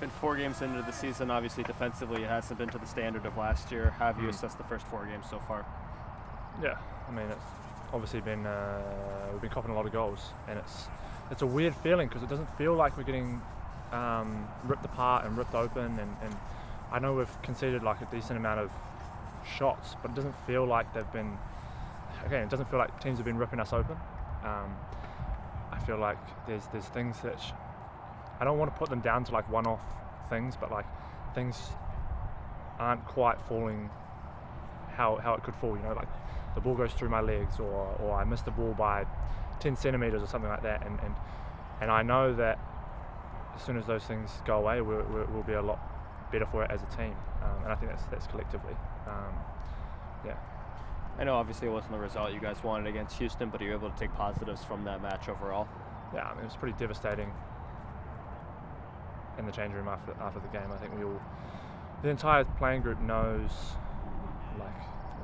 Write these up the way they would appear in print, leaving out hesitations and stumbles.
Finn, 4 games into the season, obviously defensively it hasn't been to the standard of last year. How have you assessed the first 4 games so far? Yeah, I mean, it's obviously been we've been copping a lot of goals, and it's a weird feeling because it doesn't feel like we're getting ripped apart and ripped open, and I know we've conceded like a decent amount of shots, but it doesn't feel like they've been, again, it doesn't feel like teams have been ripping us open. I feel like there's things that I don't want to put them down to like one-off things, but like things aren't quite falling how it could fall, you know, like the ball goes through my legs, or I missed the ball by 10 centimeters or something like that, and I know that as soon as those things go away, we'll be a lot better for it as a team, and I think that's collectively. Yeah. I know obviously it wasn't the result you guys wanted against Houston, but are you able to take positives from that match overall? Yeah, I mean, it was pretty devastating in the change room after the game. I think the entire playing group knows,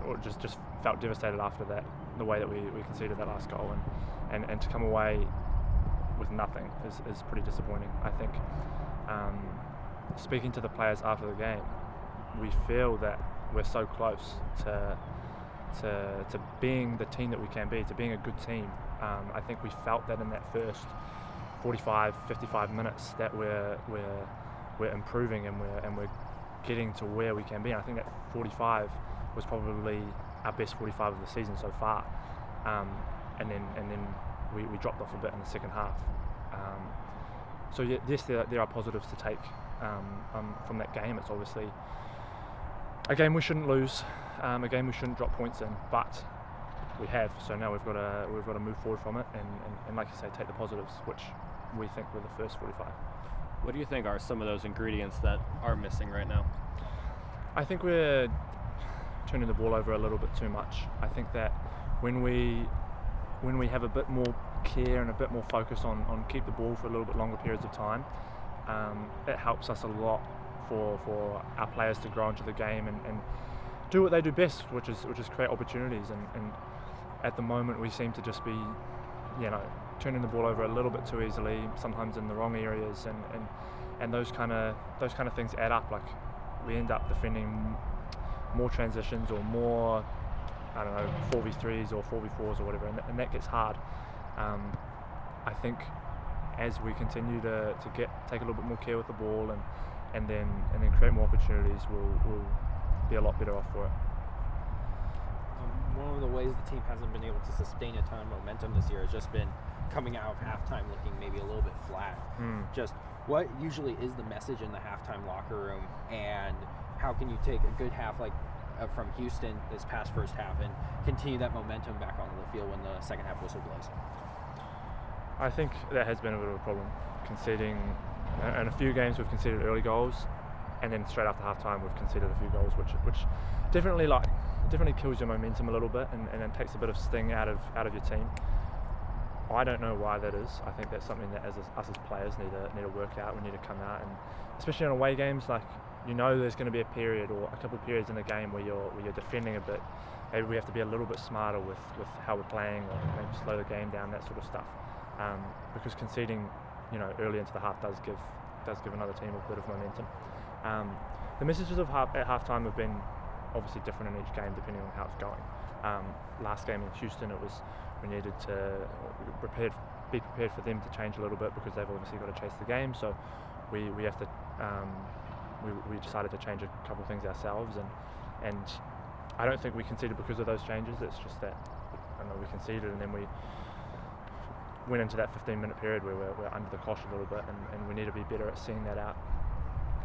or just felt devastated after that, the way that we conceded that last goal, and to come away with nothing is pretty disappointing. I think speaking to the players after the game, we feel that we're so close to being the team that we can be, to being a good team. I think we felt that in that first 45, 55 minutes that we're improving and we're getting to where we can be. And I think that 45 was probably our best 45 of the season so far. And then we dropped off a bit in the second half. So yes, there are positives to take from that game. It's obviously a game we shouldn't lose, a game we shouldn't drop points in, but we have. So now we've got to move forward from it, and like you say, take the positives, which we think were the first 45. What do you think are some of those ingredients that are missing right now? I think we're turning the ball over a little bit too much. I think that when we have a bit more care and a bit more focus on keep the ball for a little bit longer periods of time, it helps us a lot for our players to grow into the game and do what they do best, which is create opportunities. And at the moment we seem to just be, turning the ball over a little bit too easily, sometimes in the wrong areas, and those kind of things add up. Like we end up defending more transitions or more, 4v3s or 4v4s or whatever, and that gets hard. I think as we continue to take a little bit more care with the ball and then create more opportunities, we'll be a lot better off for it. One of the ways the team hasn't been able to sustain a ton of momentum this year has just been coming out of halftime looking maybe a little bit flat. Just what usually is the message in the halftime locker room, and how can you take a good half like from Houston this past first half and continue that momentum back onto the field when the second half whistle blows? I think that has been a bit of a problem, conceding. In a few games we've conceded early goals, and then straight after halftime we've conceded a few goals, which definitely kills your momentum a little bit, and it takes a bit of sting out of your team. I don't know why that is. I think that's something that us as players need to work out. We need to come out, and especially on away games, like there's going to be a period or a couple of periods in the game where you're defending a bit. Maybe we have to be a little bit smarter with how we're playing, or maybe slow the game down, that sort of stuff. Because conceding, early into the half does give another team a bit of momentum. The messages at halftime have been obviously different in each game depending on how it's going. Last game in Houston, it was we needed to be prepared for them to change a little bit because they've obviously got to chase the game. So we have to we decided to change a couple of things ourselves, and I don't think we conceded because of those changes. It's just that we conceded, and then we went into that 15-minute period where we're under the cosh a little bit, and we need to be better at seeing that out.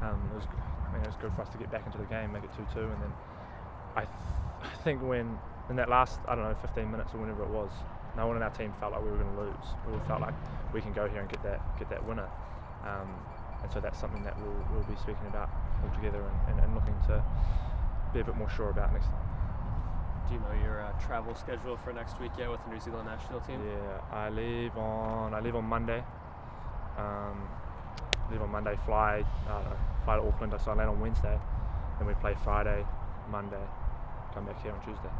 It was good for us to get back into the game, make it 2-2, and then I think when in that last 15 minutes or whenever it was, no one in our team felt like we were going to lose. We all felt like we can go here and get that winner, and so that's something that we'll be speaking about all together and looking to be a bit more sure about next time. Do you know your travel schedule for next week yet with the New Zealand national team? Yeah, I leave on Monday. Fly to Auckland. So I land on Wednesday, then we play Friday, Monday, come back here on Tuesday.